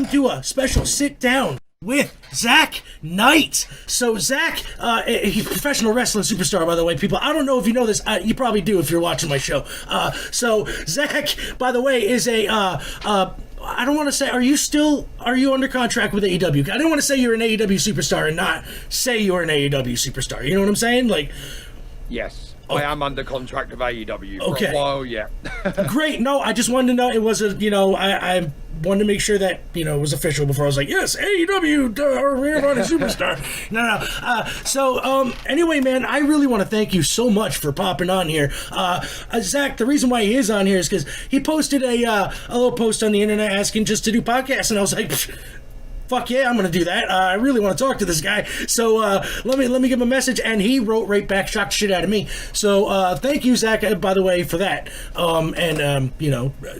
do a special sit down with Zach Knight. So Zach, he's a professional wrestling superstar, by the way, people. I don't know if you know this. You probably do if you're watching my show. So Zach, by the way, is a I don't want to say, are you under contract with AEW? I don't want to say you're an AEW superstar and not say you're an AEW superstar. You know what I'm saying? Like, yes. I am under contract with AEW for okay. a while, yeah. Great. No, I just wanted to know it was I wanted to make sure that, it was official before I was like, yes, AEW, Ring of Honor superstar. No. So, anyway, man, I really want to thank you so much for popping on here. Zach, the reason why he is on here is because he posted a little post on the internet asking just to do podcasts, and I was like, fuck yeah, I'm gonna do that. I really want to talk to this guy. So let me give him a message, and he wrote right back, shocked the shit out of me. So thank you, Zach, by the way, for that. And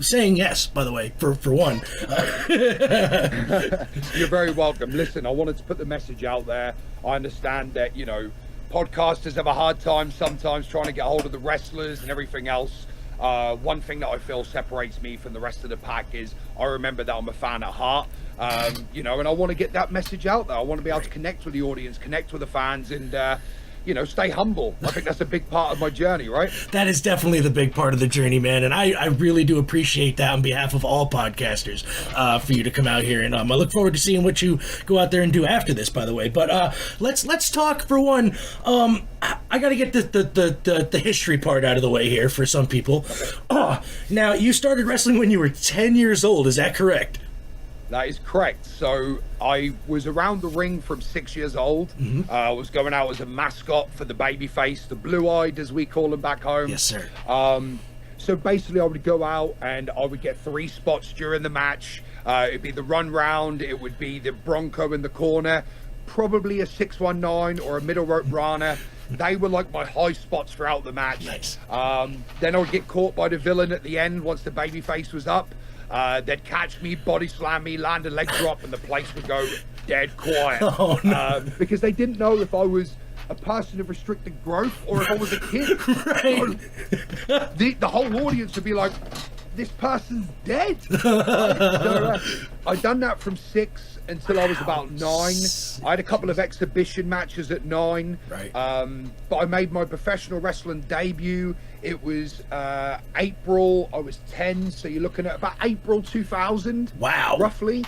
saying yes, by the way, for one. You're very welcome. Listen, I wanted to put the message out there. I understand that podcasters have a hard time sometimes trying to get hold of the wrestlers and everything else. One thing that I feel separates me from the rest of the pack is I remember that I'm a fan at heart. And I want to get that message out there. I want to be able to connect with the audience, connect with the fans, and stay humble. I think that's a big part of my journey, right? That is definitely the big part of the journey, man. And I really do appreciate that on behalf of all podcasters for you to come out here. And I look forward to seeing what you go out there and do after this, by the way. But let's talk for one. I got to get the history part out of the way here for some people. Now, you started wrestling when you were 10 years old. Is that correct? That is correct. So I was around the ring from 6 years old. Mm-hmm. I was going out as a mascot for the babyface, the blue-eyed, as we call them back home. Yes, sir. So basically, I would go out and I would get 3 spots during the match. It'd be the run round. It would be the Bronco in the corner, probably a 619 or a middle rope Rana. They were like my high spots throughout the match. Nice. Then I would get caught by the villain at the end once the babyface was up. They'd catch me, body slam me, land a leg drop, and the place would go dead quiet. Oh, no. Because they didn't know if I was a person of restricted growth or if I was a kid. Right. So the whole audience would be like, this person's dead. So, I'd done that from 6 until I was about 9. I had a couple of exhibition matches at 9. Right. But I made my professional wrestling debut. It was April. I was 10, so you're looking at about April 2000. Wow. Roughly.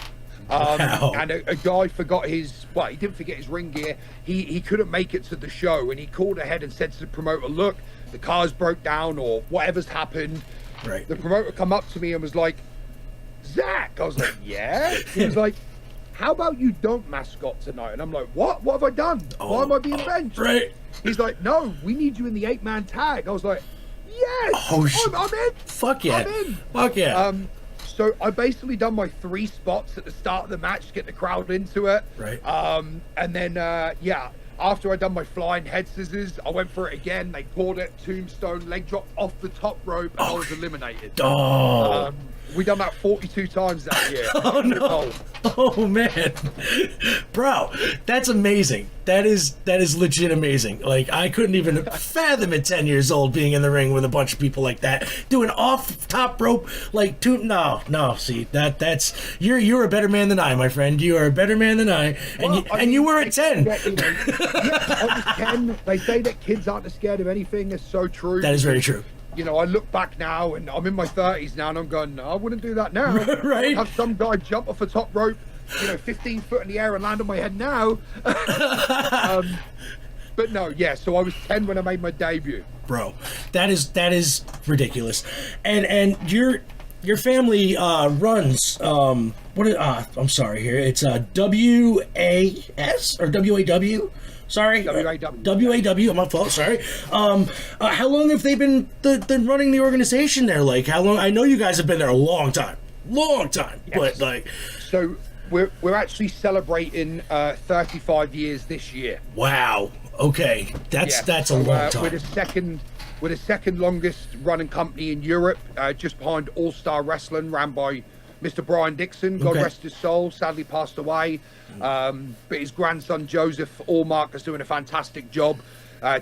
Wow. And a guy forgot he didn't forget his ring gear. He couldn't make it to the show, and he called ahead and said to the promoter, look, the car's broke down or whatever's happened. Right. The promoter come up to me and was like, Zach. I was like, yeah. He was like, how about you don't mascot tonight? And I'm like, what? What have I done? Why am I being benched? Right. He's like, no, we need you in the 8-man tag. I was like, yes, I'm in. Fuck yeah. I'm in. Fuck yeah. So I basically done my 3 spots at the start of the match to get the crowd into it. Right. And then, after I done my flying head scissors, I went for it again. They called it tombstone, leg drop off the top rope, and I was eliminated. Oh. We done that 42 times that year. Oh no! Oh man, bro, that's amazing. That is legit amazing. Like I couldn't even fathom at 10 years old being in the ring with a bunch of people like that doing off top rope like no. See that's you're a better man than I, my friend. You are a better man than I, and you were at 10. I was 10. They say that kids aren't scared of anything. It's so true. That is very true. I look back now and I'm in my 30s now and I'm going, no, I wouldn't do that now. Right. I'd have some guy jump off a top rope, 15 foot in the air and land on my head now. But no, yeah, so I was 10 when I made my debut. Bro, that is ridiculous. And your family runs I'm sorry here. It's WAS or WAW? Sorry, WAW. My fault. Sorry. How long have they been running the organization there? Like, how long? I know you guys have been there a long time. Yes. But like, so we're actually celebrating 35 years this year. Wow. Okay, that's a long time. We're the second longest running company in Europe, just behind All Star Wrestling, ran by Mr. Brian Dixon, God rest his soul, sadly passed away. But his grandson, Joseph Allmark, is doing a fantastic job,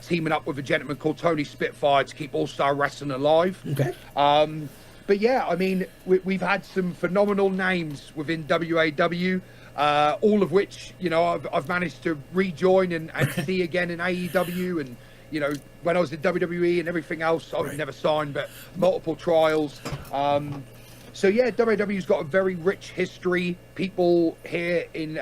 teaming up with a gentleman called Tony Spitfire to keep All-Star Wrestling alive. Okay. but yeah, I mean, we've had some phenomenal names within WAW, all of which, you know, I've managed to rejoin and see again in AEW. And, you know, when I was in WWE and everything else, I was never signed, but multiple trials. So yeah, WWE's got a very rich history. People here in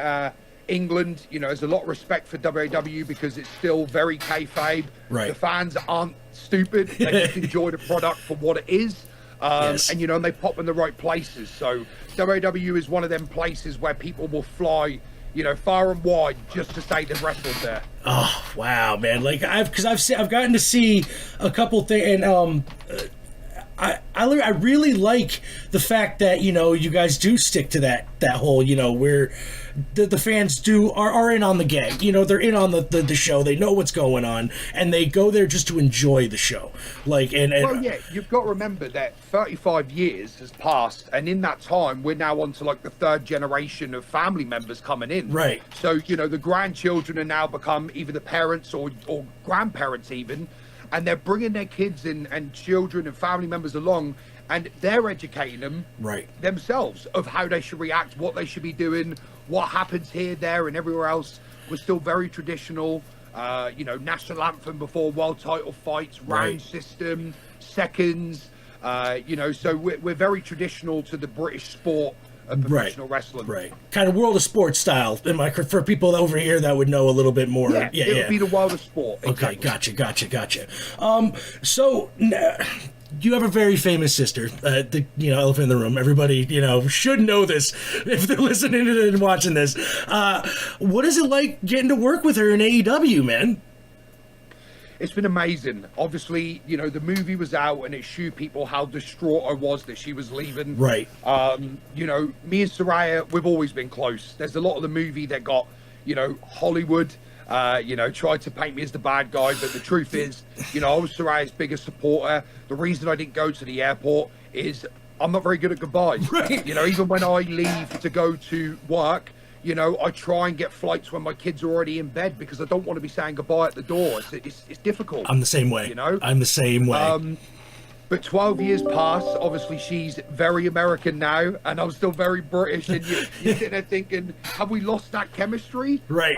England, you know, there's a lot of respect for WAW because it's still very kayfabe. Right. The fans aren't stupid. They just enjoy the product for what it is. Yes. And, you know, and they pop in the right places. So WAW is one of them places where people will fly, you know, far and wide just to say they've wrestled there. Oh, wow, man. Like, I've gotten to see a couple things, and I really like the fact that, you know, you guys do stick to that whole, you know, where the fans are in on the gag. You know, they're in on the show. They know what's going on, and they go there just to enjoy the show. Like, and well, yeah, you've got to remember that 35 years has passed, and in that time, we're now on to like the third generation of family members coming in. Right. So, you know, the grandchildren are now become either the parents or grandparents even, and they're bringing their kids and children and family members along, and they're educating them themselves of how they should react, what they should be doing, what happens here, there, and everywhere else. We're still very traditional. You know, national anthem before world title fights, round system, seconds. You know, so we're very traditional to the British sport of professional wrestling. Right. Kind of World of Sport style. For people over here that would know a little bit more. Yeah, it would be the World of Sport. Okay, exactly. Gotcha. So you have a very famous sister, the elephant in the room. Everybody, you know, should know this if they're listening to it and watching this. What is it like getting to work with her in AEW, man? It's been amazing. Obviously, you know, the movie was out and it showed people how distraught I was that she was leaving. Right. You know, me and Saraya, we've always been close. There's a lot of the movie that got, you know, Hollywood, you know, tried to paint me as the bad guy. But the truth is, you know, I was Saraya's biggest supporter. The reason I didn't go to the airport is I'm not very good at goodbyes. Right. You know, even when I leave to go to work, you know, I try and get flights when my kids are already in bed because I don't want to be saying goodbye at the door. It's difficult. I'm the same way. You know? I'm the same way. But 12 years passed. Obviously, she's very American now, and I'm still very British. And you're sitting there thinking, have we lost that chemistry? Right.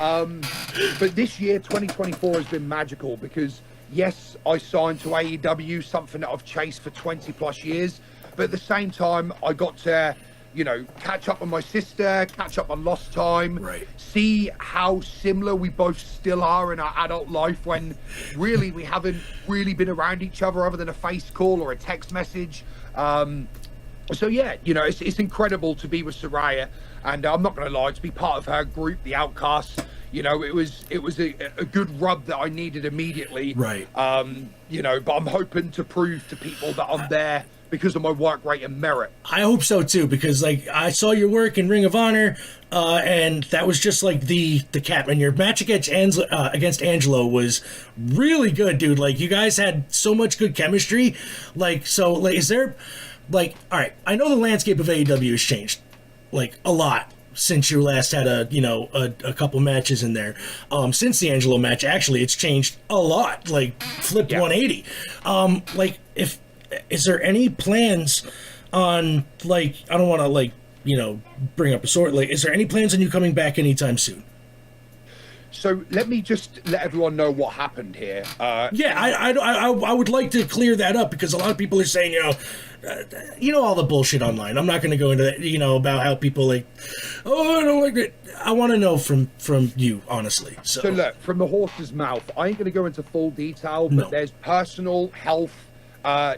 But this year, 2024, has been magical because, yes, I signed to AEW, something that I've chased for 20 plus years. But at the same time, I got to, you know, catch up on my sister, catch up on lost time, see how similar we both still are in our adult life when really we haven't really been around each other other than a face call or a text message. So yeah, you know, it's incredible to be with Saraya, and I'm not going to lie, to be part of her group, the Outcasts. You know, it was a good rub that I needed immediately. Right. You know, but I'm hoping to prove to people that I'm there because of my work rate and merit. I hope so too, because like I saw your work in Ring of Honor, and that was just like the cap. And your match against Angelo was really good, dude. Like you guys had so much good chemistry. Like, so like, is there like, all right, I know the landscape of AEW has changed like a lot since you last had a couple matches in there. Since the Angelo match, actually, it's changed a lot. Like flipped 180. Like is there any plans on, like, I don't want to, like, you know, bring up a sword, like, is there any plans on you coming back anytime soon? So let me just let everyone know what happened here. I would like to clear that up because a lot of people are saying, you know all the bullshit online. I'm not going to go into that, you know, about how people like, oh, I don't like it. I want to know from you, honestly. So look, from the horse's mouth, I ain't going to go into full detail, but there's personal health,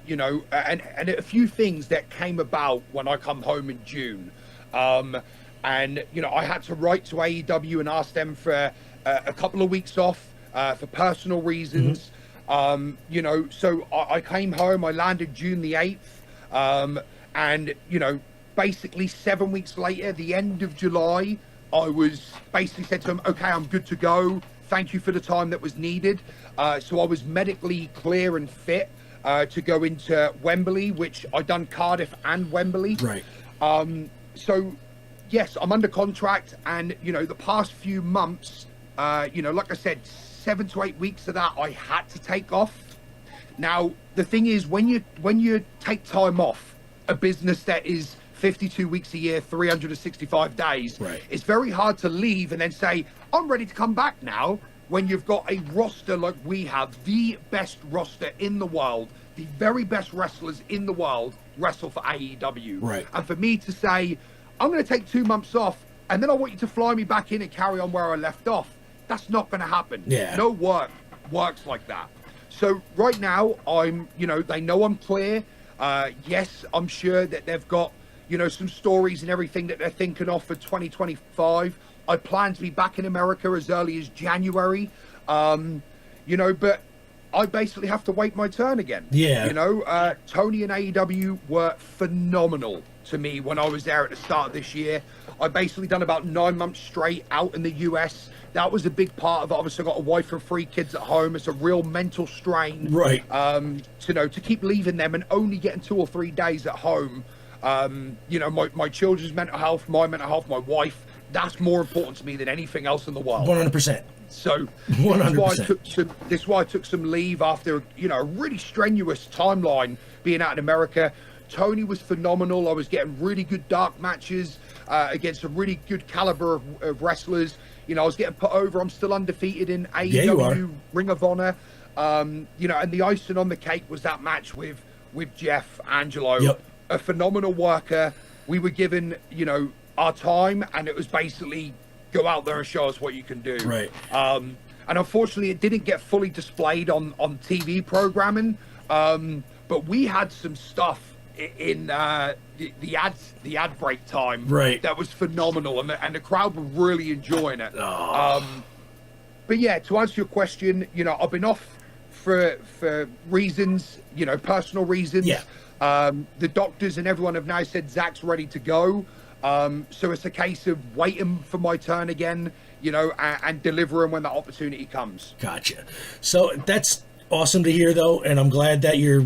you know, and a few things that came about when I come home in June. And, you know, I had to write to AEW and ask them for a couple of weeks off for personal reasons. You know, so I came home, I landed June the 8th. And, you know, basically 7 weeks later, the end of July, I was basically said to them, okay, I'm good to go. Thank you for the time that was needed. So I was medically clear and fit to go into Wembley, which I done Cardiff and Wembley. Right. So yes, I'm under contract, and you know, the past few months, you know, like I said, 7 to 8 weeks of that I had to take off. Now the thing is, when you take time off, a business that is 52 weeks a year, 365 days. Right. It's very hard to leave and then say, I'm ready to come back now, when you've got a roster like we have, the best roster in the world, the very best wrestlers in the world wrestle for AEW. Right. And for me to say, I'm going to take 2 months off and then I want you to fly me back in and carry on where I left off, that's not going to happen. Yeah. No work works like that. So right now, they know I'm clear. Yes, I'm sure that they've got, some stories and everything that they're thinking of for 2025. I plan to be back in America as early as January, but I basically have to wait my turn again. Yeah. Tony and AEW were phenomenal to me when I was there at the start of this year. I basically done about 9 months straight out in the US. That was a big part of it. Obviously, I've got a wife and 3 kids at home. It's a real mental strain, right? To keep leaving them and only getting 2 or 3 days at home. My children's mental health, my mental health, my wife. That's more important to me than anything else in the world. 100%. So 100%. This is why I took some leave after a really strenuous timeline being out in America. Tony was phenomenal. I was getting really good dark matches against a really good caliber of wrestlers. I was getting put over. I'm still undefeated in AEW Ring of Honor. And the icing on the cake was that match with Jeff Angelo, yep. A phenomenal worker. We were given, our time, and it was basically go out there and show us what you can do. Right. And unfortunately, it didn't get fully displayed on TV programming. But we had some stuff in the ad break time, right, that was phenomenal, and the crowd were really enjoying it. Oh. But yeah, to answer your question, I've been off for reasons, personal reasons. Yeah. The doctors and everyone have now said Zach's ready to go. So it's a case of waiting for my turn again, and delivering when that opportunity comes. Gotcha. So that's awesome to hear, though, and I'm glad that you're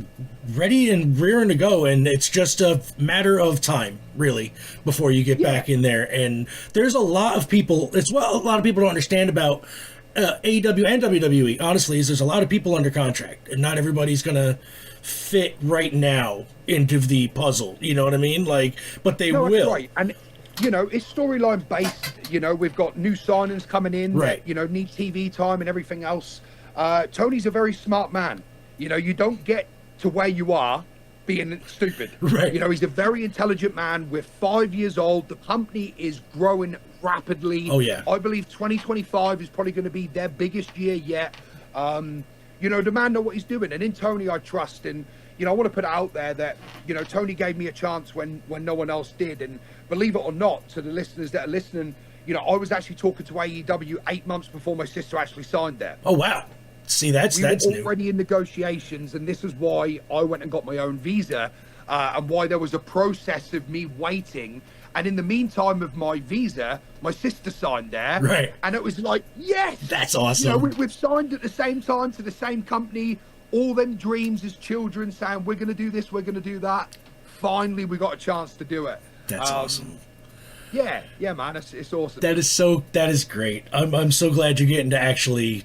ready and rearing to go, and it's just a matter of time, really, before you get back in there. And there's a lot of people, a lot of people don't understand about AEW and WWE, honestly, is there's a lot of people under contract, and not everybody's gonna fit right now into the puzzle, you know what I mean? But they will. Right. And it's storyline based. We've got new signings coming in, right, that need TV time and everything else. Tony's a very smart man. You don't get to where you are being stupid. Right. He's a very intelligent man. We're 5 years old. The company is growing rapidly. Oh, yeah. I believe 2025 is probably going to be their biggest year yet. The man knows what he's doing. And in Tony, I trust. And, I want to put it out there that, Tony gave me a chance when no one else did. And believe it or not, to the listeners that are listening, I was actually talking to AEW 8 months before my sister actually signed there. Oh, wow. See, that's we were new. already in negotiations, and this is why I went and got my own visa, and why there was a process of me waiting. And in the meantime of my visa, my sister signed there, right? And it was like, yes, that's awesome. We've signed at the same time to the same company. All them dreams as children saying we're going to do this, we're going to do that. Finally, we got a chance to do it. That's awesome. Yeah, man, it's awesome. That is great. I'm so glad you're getting to actually,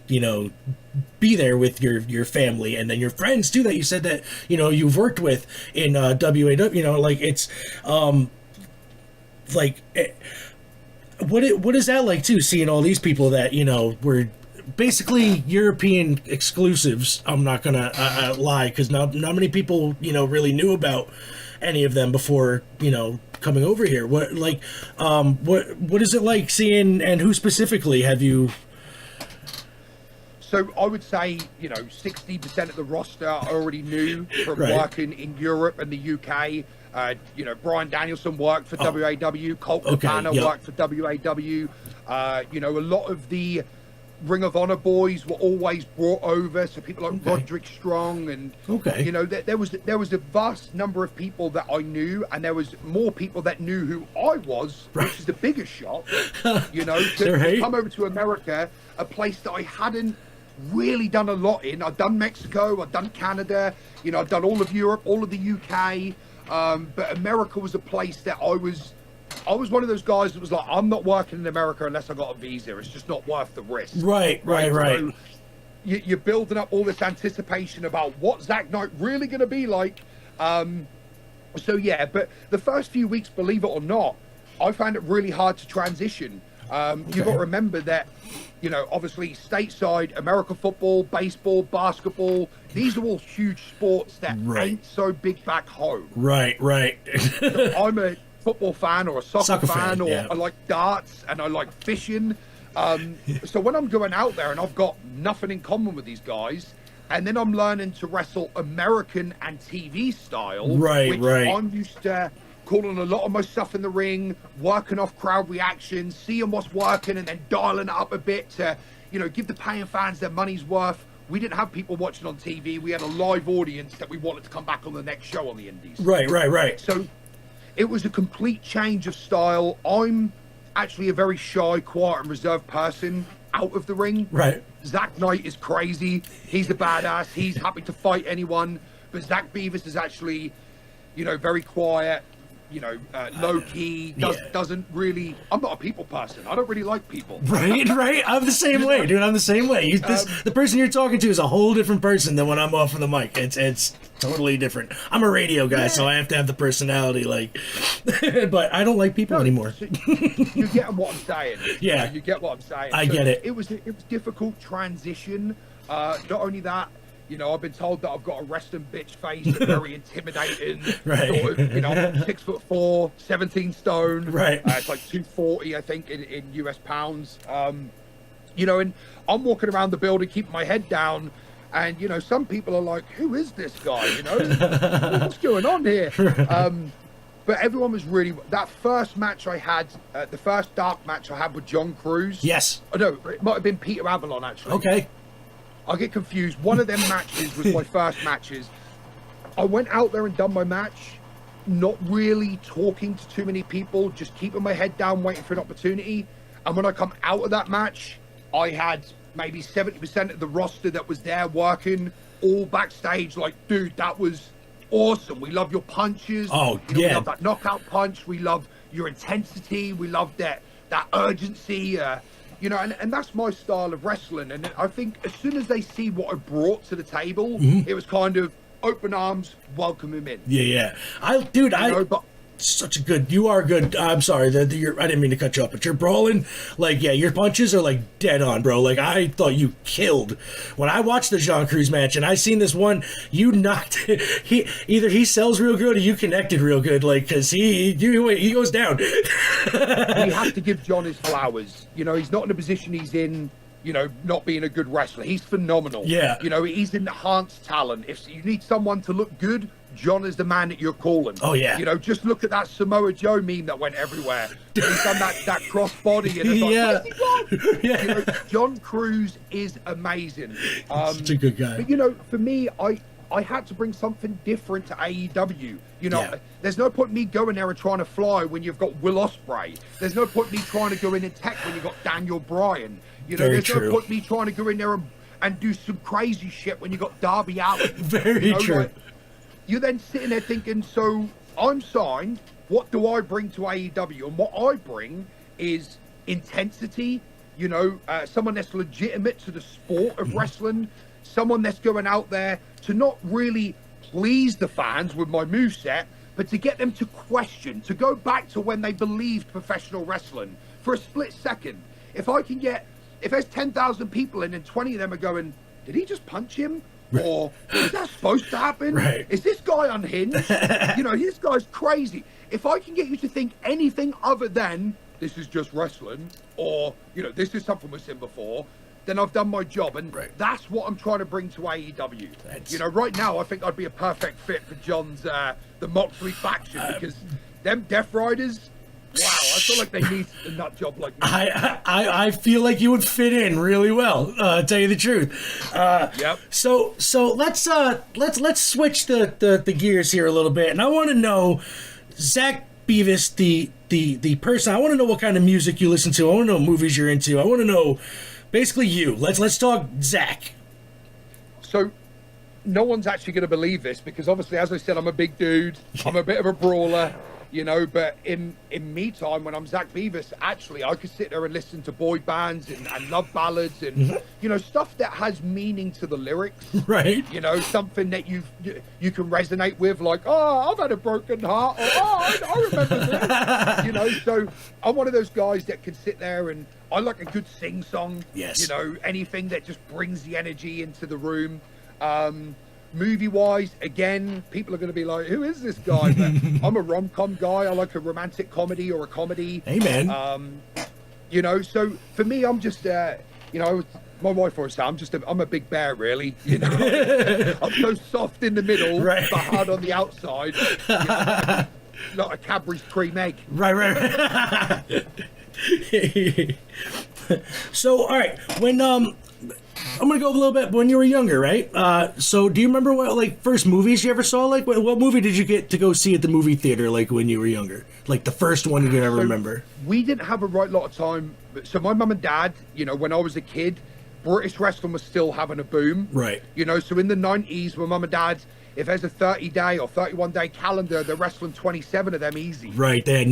be there with your family and then your friends too, that you said that, you've worked with in WAW, it's, what is that like too, seeing all these people that, were basically European exclusives? I'm not gonna lie, because not many people, really knew about any of them before, coming over here. What is it like seeing, and who specifically have you? So I would say, 60% of the roster I already knew from right, working in Europe and the UK. Bryan Danielson worked for WAW. Colt Cabana worked for WAW. A lot of the Ring of Honor boys were always brought over. So people like Roderick Strong and, there was a vast number of people that I knew, and there was more people that knew who I was, which is the biggest shock, to come over to America, a place that I hadn't really done a lot in. I've done Mexico, I've done Canada, I've done all of Europe, all of the UK, but America was a place that I was one of those guys that was like, I'm not working in America unless I got a visa. It's just not worth the risk. Right. So you're building up all this anticipation about what Zach Knight really going to be like. So yeah, but the first few weeks, believe it or not, I found it really hard to transition. You've got to remember that, obviously stateside, American football, baseball, basketball, these are all huge sports that ain't so big back home. Right. So I'm a football fan or a soccer fan, or yeah. I like darts and I like fishing. So when I'm going out there and I've got nothing in common with these guys, and then I'm learning to wrestle American and TV style, which I'm used to calling a lot of my stuff in the ring, working off crowd reactions, seeing what's working, and then dialing it up a bit to, give the paying fans their money's worth. We didn't have people watching on TV. We had a live audience that we wanted to come back on the next show on the Indies. Right. So it was a complete change of style. I'm actually a very shy, quiet, and reserved person out of the ring. Right. Zach Knight is crazy. He's a badass. He's happy to fight anyone. But Zach Beavis is actually, very quiet, low key, doesn't really, I'm not a people person. I don't really like people. Right. I'm the same way, dude. I'm the same way. The person you're talking to is a whole different person than when I'm off of the mic. It's totally different. I'm a radio guy, so I have to have the personality, but I don't like people anymore. So you get what I'm saying. Yeah. You get what I'm saying. I get it. It was difficult transition. Not only that, I've been told that I've got a resting bitch face and very intimidating. Right. Sort of, I'm 6'4", 17 stone. Right. It's like 240, I think, in US pounds. And I'm walking around the building, keeping my head down. And, some people are like, who is this guy? What's going on here? But everyone was really, that first match I had, the first dark match I had with John Cruz. Yes. Oh, no, it might have been Peter Avalon, actually. Okay. I get confused. One of them matches was my first matches. I went out there and done my match, not really talking to too many people, just keeping my head down, waiting for an opportunity. And when I come out of that match, I had maybe 70% of the roster that was there working, all backstage like, dude, that was awesome. We love your punches. Oh, We love that knockout punch. We love your intensity. We love that urgency. And that's my style of wrestling. And I think as soon as they see what I brought to the table, it was kind of open arms, welcome him in. Yeah. Such a good. You are good. I'm sorry. I didn't mean to cut you off, but you're brawling. Your punches are dead on, bro. I thought you killed when I watched the John Cruz match, and I seen this one. You knocked. He sells real good, or you connected real good. Because he goes down. We have to give John his flowers. He's not in a position he's in. Not being a good wrestler. He's phenomenal. Yeah. He's enhanced talent. If you need someone to look good, John is the man that you're calling. Oh, yeah. Just look at that Samoa Joe meme that went everywhere. He's done that cross body. And it's Yeah. John Cruz is amazing. Such a good guy. But, for me, I had to bring something different to AEW. There's no point in me going there and trying to fly when you've got Will Ospreay. There's no point in me trying to go in and tech when you've got Daniel Bryan. There's no point in me trying to go in there and do some crazy shit when you've got Darby Allin. Very true. You're then sitting there thinking, so I'm signed. What do I bring to AEW? And what I bring is intensity. Someone that's legitimate to the sport of wrestling. Someone that's going out there to not really please the fans with my moveset, but to get them to question, to go back to when they believed professional wrestling for a split second. If there's 10,000 people in and 20 of them are going, did he just punch him? Or is that supposed to happen? Right. Is this guy unhinged? This guy's crazy. If I can get you to think anything other than this is just wrestling, or this is something we've seen before, then I've done my job. And that's what I'm trying to bring to AEW. Right now I think I'd be a perfect fit for John's the Moxley faction, because them Death Riders, wow, I feel like they need a nut job like me. I feel like you would fit in really well. Tell you the truth. Yep. So let's switch the gears here a little bit, and I want to know, Zach Beavis, the person. I want to know what kind of music you listen to. I want to know what movies you're into. I want to know basically you. Let's talk Zach. So no one's actually going to believe this, because obviously, as I said, I'm a big dude. I'm a bit of a brawler. you know, but in me time, when I'm Zach Beavis, actually I could sit there and listen to boy bands and love ballads and you know, stuff that has meaning to the lyrics, Right. you know, something that you can resonate with, like, oh, I've had a broken heart, or oh, I remember this, you know. So I'm one of those guys that can sit there, and I like a good sing song. Yes. You know, anything that just brings the energy into the room. Movie wise, again, people are going to be like, who is this guy? But I'm a rom-com guy. I like a romantic comedy or a comedy. Amen. You know, so for me, I'm just, you know, my wife always says I'm a big bear, really. You know, I'm so soft in the middle, Right. but hard on the outside. You know, like a Cadbury's cream egg. Right. So, all right, when I'm gonna go a little bit when you were younger, right? So do you remember what like first movies you ever saw? Like what movie did you get to go see at the movie theater? Like when you were younger, like the first one you can ever remember? We didn't have a right lot of time. So my mum and dad, you know, when I was a kid, British wrestling was still having a boom. Right. You know, so in the 90s, my mum and dad, if there's a 30-day or 31-day calendar, they're wrestling 27 of them easy. Right. They had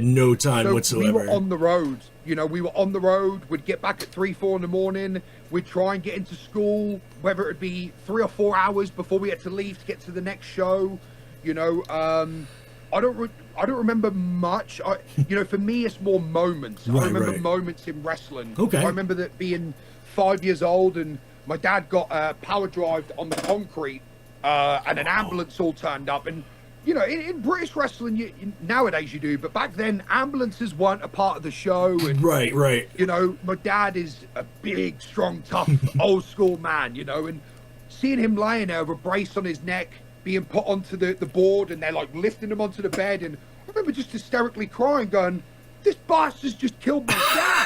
no time So whatsoever. we were on the road. You know, we were on the road. We'd get back at 3, 4 in the morning. We'd try and get into school, whether it be 3 or 4 hours before we had to leave to get to the next show. You know, I don't remember much. You know, for me, it's more moments. Right, I remember right. moments in wrestling. Okay. I remember that being 5 years old, and my dad got power drived on the concrete, and an ambulance all turned up. And you know, in British wrestling, nowadays you do, but back then ambulances weren't a part of the show. And Right. you know, my dad is a big, strong, tough, old school man. You know, and seeing him lying there with a brace on his neck, being put onto the board, and they're like lifting him onto the bed, and I remember just hysterically crying, going, "This bastard's just killed my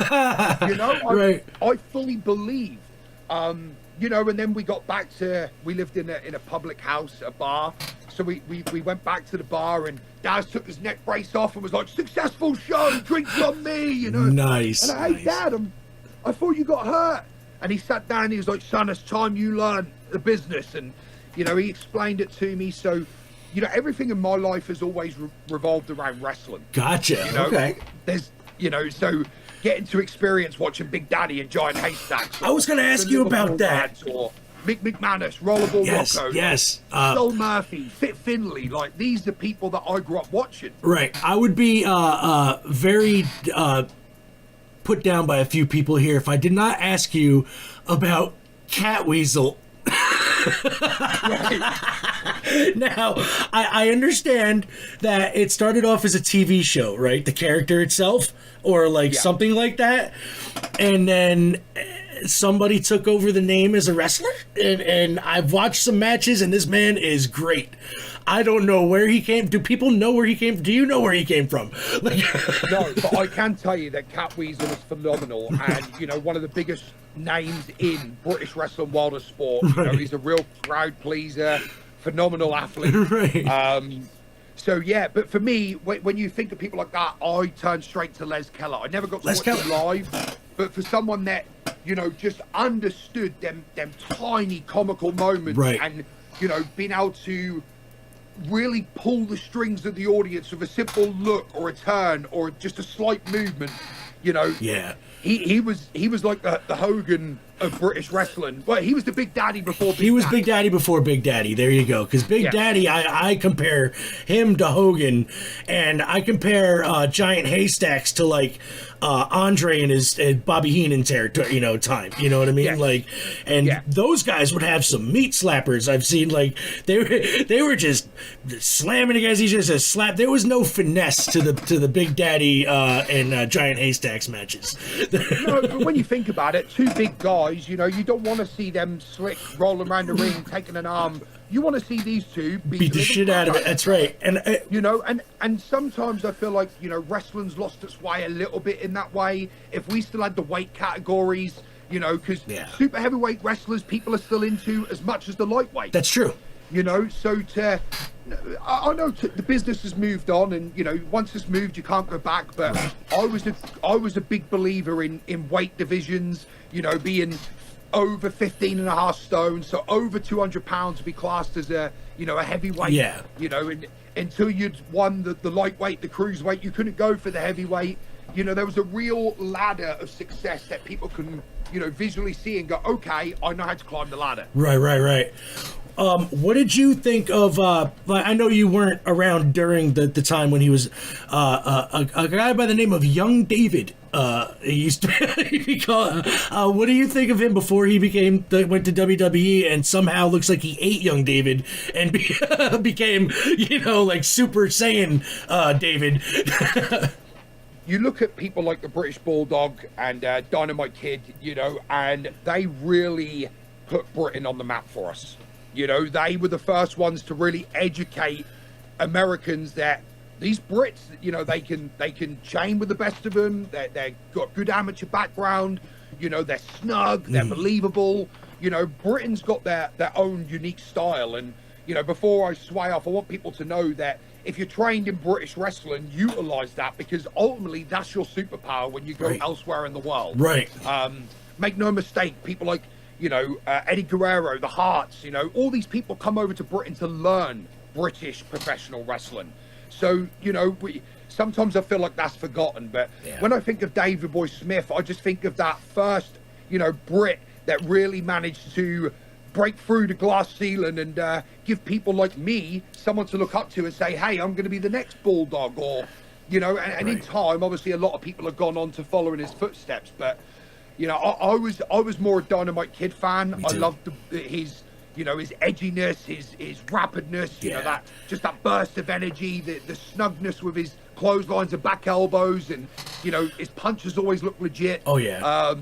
dad." You know, Right. I fully believe. You know, and then we got back to, we lived in a public house, a bar. So we went back to the bar, and Dad took his neck brace off and was like, "Successful show, drinks on me," you know. Nice. And I, "Hey, nice. Dad, I thought you got hurt." And he sat down and he was like, "Son, it's time you learn the business." And, you know, he explained it to me. So, you know, everything in my life has always revolved around wrestling. Gotcha. You know, Okay. there's, you know, so getting to experience watching Big Daddy and Giant Haystacks. I was gonna ask the you Liverpool about that. Lads, or Mick McManus, Rollerball Rocco. Yes. Phil Murphy, Fit Finley. Like, these are people that I grew up watching. Right. I would be very put down by a few people here if I did not ask you about Catweasel. Now, I understand that it started off as a TV show, right? The character itself, or like something like that. And then somebody took over the name as a wrestler. And I've watched some matches, and this man is great. I don't know where he came. Do people know where he came? Do you know where he came from? Like, No, but I can tell you that Catweasel is phenomenal, and you know, one of the biggest names in British wrestling world of sport. You know, he's a real crowd pleaser, phenomenal athlete. Right. So yeah, but for me, when you think of people like that, I turn straight to Les Keller. I never got to Les watch him Keller. live, but for someone that, you know, just understood them tiny comical moments, Right. and you know, being able to really pull the strings of the audience with a simple look or a turn or just a slight movement, you know. Yeah. He was like the Hogan of British wrestling. Well, he was the Big Daddy before Big He was Daddy. Big Daddy before Big Daddy. There you go. Because Big Yeah. Daddy, I compare him to Hogan, and I compare Giant Haystacks to like Andre and his Bobby Heenan territory, you know, time. You know what I mean? Yes. Like, and Yeah. those guys would have some meat slappers. I've seen like they were just slamming against each other. Slap. There was no finesse to the Big Daddy and Giant Haystacks matches. No, but when you think about it, two big guys, you know, you don't want to see them slick rolling around the ring, taking an arm. You want to see these two Beat the shit out of it. That's right. And You know, and sometimes I feel like, you know, wrestling's lost its way a little bit in that way. If we still had the weight categories, you know, because super heavyweight wrestlers people are still into as much as the lightweight. that's true. You know, so I know the business has moved on, and you know, once it's moved, you can't go back. But I was a big believer in weight divisions. You know, being over 15 and a half stone, so over 200 pounds to be classed as a, you know, a heavyweight. Yeah. You know, until you'd won the lightweight, the cruiserweight, you couldn't go for the heavyweight. You know, there was a real ladder of success that people can, you know, visually see and go, okay, I know how to climb the ladder. Right. What did you think of? I know you weren't around during the time when he was a guy by the name of Young David. He used to be called. What do you think of him before he went to WWE and somehow looks like he ate Young David and became, you know, like Super Saiyan David? You look at people like the British Bulldog and Dynamite Kid, you know, and they really put Britain on the map for us. You know, they were the first ones to really educate Americans that these Brits, you know, they can chain with the best of them. They've got good amateur background. You know, they're snug, they're believable. You know, Britain's got their own unique style. And, you know, before I sway off, I want people to know that if you're trained in British wrestling, utilize that, because ultimately that's your superpower when you go elsewhere in the world. Right. Make no mistake, people like, you know, Eddie Guerrero, the Hearts, you know, all these people come over to Britain to learn British professional wrestling. So, you know, sometimes I feel like that's forgotten. But when I think of Davey Boy Smith, I just think of that first, you know, Brit that really managed to break through the glass ceiling and give people like me someone to look up to and say, hey, I'm going to be the next Bulldog. Or, you know, and in time, obviously, a lot of people have gone on to follow in his footsteps. But, you know, I was more a Dynamite Kid fan. I loved his, you know, his edginess, his rapidness, you know, that burst of energy, the snugness with his clotheslines and back elbows, and, you know, his punches always look legit. Oh, yeah.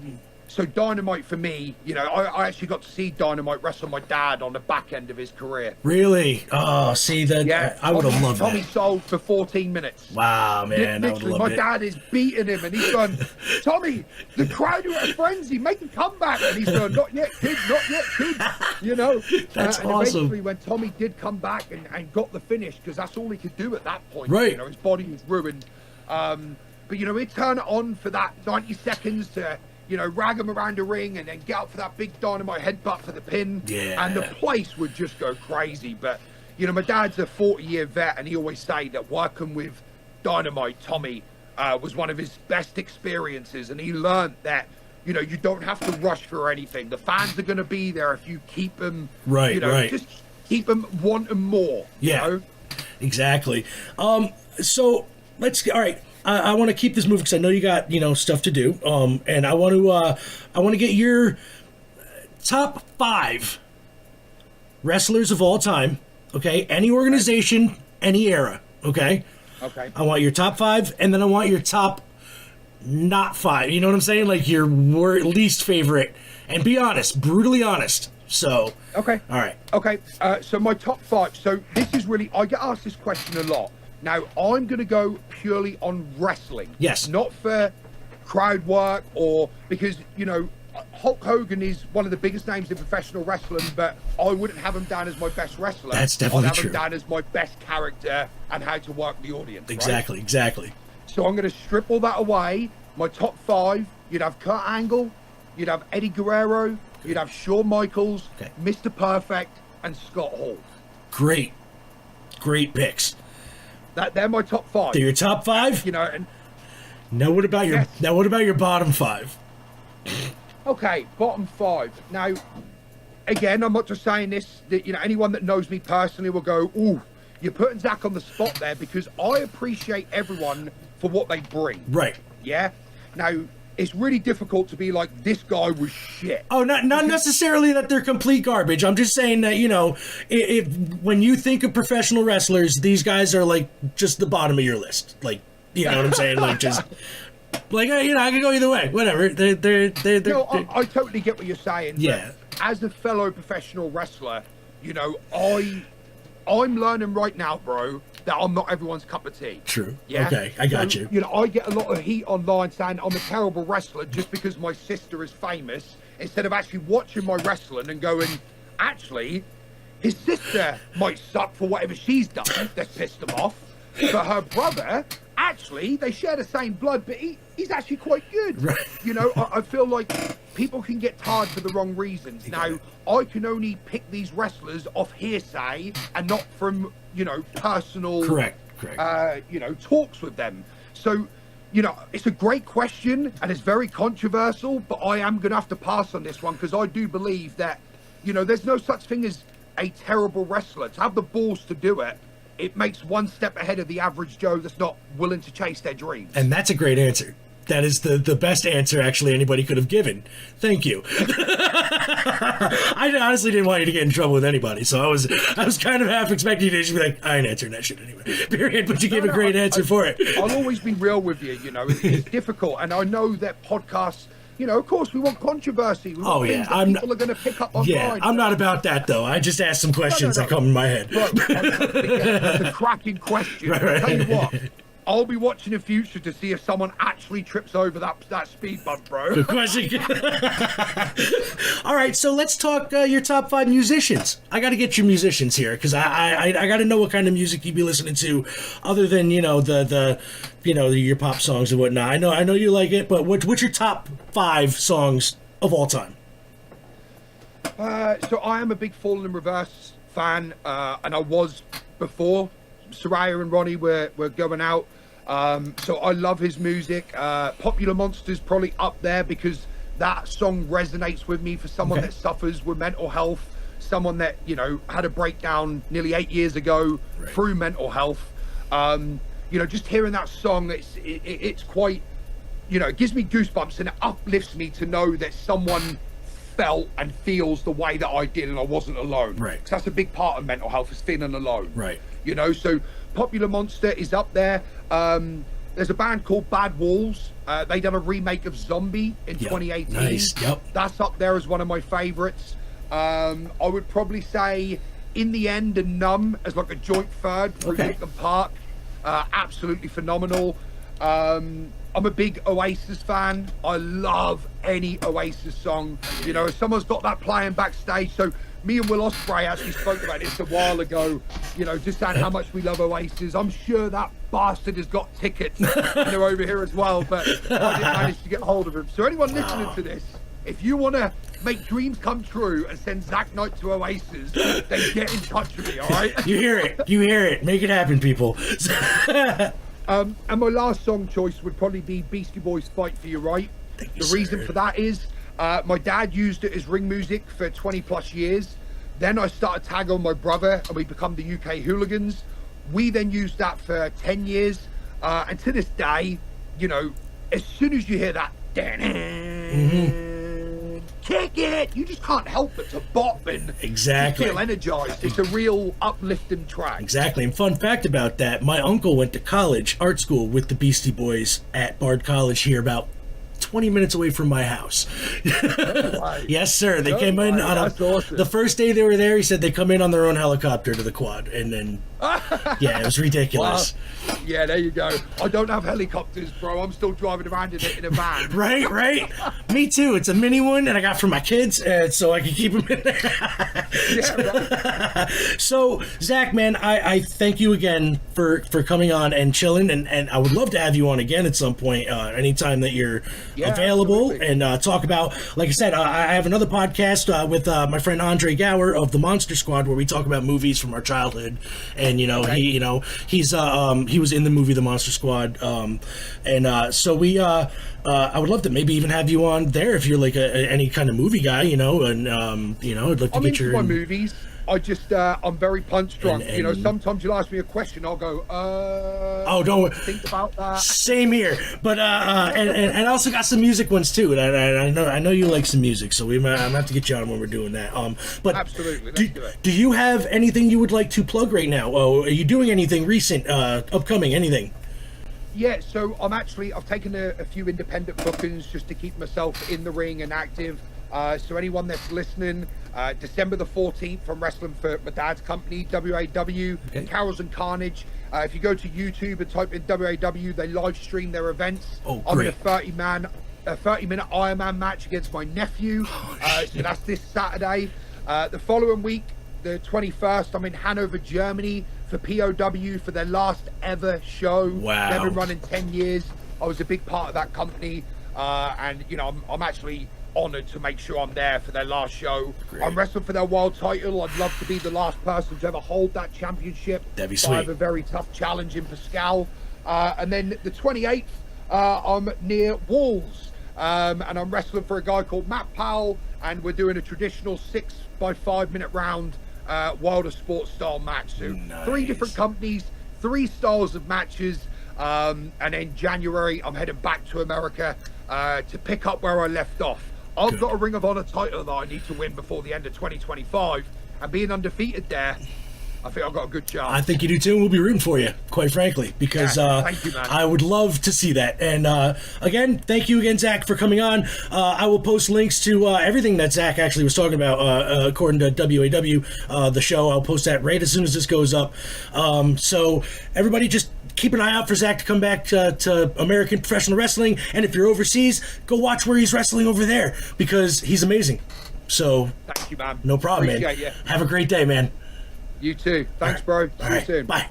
So Dynamite for me, you know, I actually got to see Dynamite wrestle my dad on the back end of his career. Really? Oh, see that? Yeah, I would have loved Tommy that. sold for 14 minutes. Wow, man, I would have Literally, loved my it. dad is beating him, and he's going, Tommy, the crowd are at a frenzy, make a comeback. And he's going, not yet, kid, not yet, kid. You know, That's and awesome. eventually, when Tommy did come back and got the finish, because that's all he could do at that point. Right. You know, his body was ruined. But you know, he'd turn it on for that 90 seconds to, you know, rag him around the ring and then get up for that big Dynamite headbutt for the pin. Yeah. And the place would just go crazy. But, you know, my dad's a 40-year vet, and he always say that working with Dynamite, Tommy, was one of his best experiences. And he learned that, you know, you don't have to rush for anything. The fans are going to be there if you keep them, you know, just keep them wanting more. Yeah, you know? Exactly. So let's get, all right. I want to keep this moving because I know you got, you know, stuff to do. And I want to get your top 5 wrestlers of all time. Okay, any organization, any era. Okay. Okay. I want your top 5, and then I want your top not 5. You know what I'm saying? Like your least favorite, and be honest, brutally honest. So. Okay. All right. Okay. So my top 5. So this is really, I get asked this question a lot. Now, I'm going to go purely on wrestling. Yes. Not for crowd work or because, you know, Hulk Hogan is one of the biggest names in professional wrestling, but I wouldn't have him down as my best wrestler. That's definitely I'd have true. him down as my best character and how to work the audience. Exactly. Right? Exactly. So I'm going to strip all that away. My top 5, you'd have Kurt Angle, you'd have Eddie Guerrero, you'd have Shawn Michaels, Mr. Perfect, and Scott Hall. Great picks. They're my top 5. They're your top 5? You know, and Now what about your bottom 5? okay, bottom 5. Now, again, I'm not just saying this. That, you know, anyone that knows me personally will go, "Ooh, you're putting Zach on the spot there," because I appreciate everyone for what they bring. Right. Yeah. Now, it's really difficult to be like, this guy was shit. Oh, not necessarily that they're complete garbage. I'm just saying that, you know, if when you think of professional wrestlers, these guys are like just the bottom of your list. Like, you know what I'm saying? Like just like, you know, I could go either way. Whatever. They're No, I totally get what you're saying. Yeah. But as a fellow professional wrestler, you know, I'm learning right now, bro, that I'm not everyone's cup of tea. True. Yeah? Okay, I got you. You know, I get a lot of heat online saying I'm a terrible wrestler just because my sister is famous, instead of actually watching my wrestling and going, actually, his sister might suck for whatever she's done that's pissed him off, but her brother, actually, they share the same blood, but he's actually quite good. Right. You know, I feel like people can get tired for the wrong reasons. Now, I can only pick these wrestlers off hearsay and not from, personal, Correct. talks with them. So, it's a great question and it's very controversial, but I am going to have to pass on this one because I do believe that, there's no such thing as a terrible wrestler. To have the balls to do it, it makes one step ahead of the average Joe that's not willing to chase their dreams. And that's a great answer. That is the best answer actually anybody could have given. Thank you. I honestly didn't want you to get in trouble with anybody, so I was kind of half expecting you to just be like, I ain't answering that shit anyway. Period. But you gave a great answer for it. I'll always be real with you. It's difficult, and I know that podcasts. Of course, we want controversy. We want things that people are going to pick up on. Yeah, I'm not about that though. I just asked some questions that come in my head. Bro, the cracking question. Right. I'll tell you what. I'll be watching in future to see if someone actually trips over that speed bump, bro. Good question. All right, so let's talk your top 5 musicians. I got to get your musicians here because I got to know what kind of music you'd be listening to, other than the your pop songs and whatnot. I know you like it, but what's your top 5 songs of all time? So I am a big Fallen in Reverse fan, and I was before Soraya and Ronnie were going out. So I love his music. Popular Monster's probably up there because that song resonates with me for someone that suffers with mental health, someone that, had a breakdown nearly 8 years ago through mental health. Just hearing that song, it's quite, it gives me goosebumps and it uplifts me to know that someone felt and feels the way that I did and I wasn't alone. Right. 'Cause that's a big part of mental health, is feeling alone. Right. So Popular Monster is up there. There's a band called Bad Walls. They done a remake of Zombie in 2018. Nice. Yep. That's up there as one of my favorites. I would probably say In the End and Numb as like a joint third for Linkin Park. Absolutely phenomenal. I'm a big Oasis fan. I love any Oasis song. If someone's got that playing backstage. So me and Will Ospreay actually spoke about this a while ago, just saying how much we love Oasis. I'm sure that bastard has got tickets and they're over here as well, but I didn't manage to get hold of them. So anyone listening to this, if you want to make dreams come true and send Zach Knight to Oasis, then get in touch with me, all right? You hear it. Make it happen, people. And my last song choice would probably be Beastie Boys' Fight for Your Right. The reason for that is my dad used it as ring music for 20 plus years. Then I started tagging on my brother and we become the UK Hooligans. We then used that for 10 years. And to this day, as soon as you hear that, kick it, you just can't help but to bop and feel energized. It's a real uplifting track. Exactly. And fun fact about that, my uncle went to college, art school, with the Beastie Boys at Bard College here about 20 minutes away from my house. Yes, sir. They came in on awesome. The first day they were there, he said they come in on their own helicopter to the quad. And then, yeah, it was ridiculous. Wow. Yeah, there you go. I don't have helicopters, bro. I'm still driving around in a van. Right. Me too. It's a mini one, and I got for my kids, so I can keep them in there. Yeah, right. So, Zach, man, I thank you again for coming on and chilling, and I would love to have you on again at some point, anytime that you're available, absolutely. and talk about, like I said, I have another podcast with my friend Andre Gower of the Monster Squad, where we talk about movies from our childhood, and he was in the movie The Monster Squad, so we I would love to maybe even have you on there if you're like any kind of movie guy, and I'd like to get your my movies. I just I'm very punch drunk. Sometimes you'll ask me a question, I'll go, don't think about that. Same here, but and I also got some music ones too, and I know you like some music, so I'm gonna have to get you on when we're doing that. But absolutely, let's do it. Do you have anything you would like to plug right now? Are you doing anything recent, upcoming, anything? Yeah, so I've taken a few independent bookings just to keep myself in the ring and active. So anyone that's listening, December the 14th, I'm wrestling for my dad's company, WAW, Carols and Carnage. If you go to YouTube and type in WAW, they live stream their events. I'm in a 30-minute Iron Man match against my nephew. So that's this Saturday. The following week, the 21st, I'm in Hanover, Germany for POW for their last ever show. Wow. They've been running 10 years. I was a big part of that company. and you know, I'm actually honored to make sure I'm there for their last show. Great. I'm wrestling for their world title. I'd love to be the last person to ever hold that championship. That'd be So I have sweet. a very tough challenge in Pascal. And then the 28th, I'm near Walls, and I'm wrestling for a guy called Matt Powell, and we're doing a traditional 6 by 5 minute round World of Sport style match. So Nice. 3 different companies, 3 styles of matches. And then January, I'm heading back to America to pick up where I left off. I've Good. got a Ring of Honor title that I need to win before the end of 2025, and being undefeated there, I think I've got a good chance. I think you do too, and we'll be rooting for you, quite frankly, because Yeah, thank you, man. I would love to see that. And again, thank you again, Zach, for coming on. I will post links to everything that Zach actually was talking about, according to WAW, the show. I'll post that right as soon as this goes up. So everybody just keep an eye out for Zach to come back to American Professional Wrestling. And if you're overseas, go watch where he's wrestling over there, because he's amazing. So Thank you, man. no problem, Appreciate man. you. Have a great day, man. You too. Thanks, bro. See All you right, soon. bye.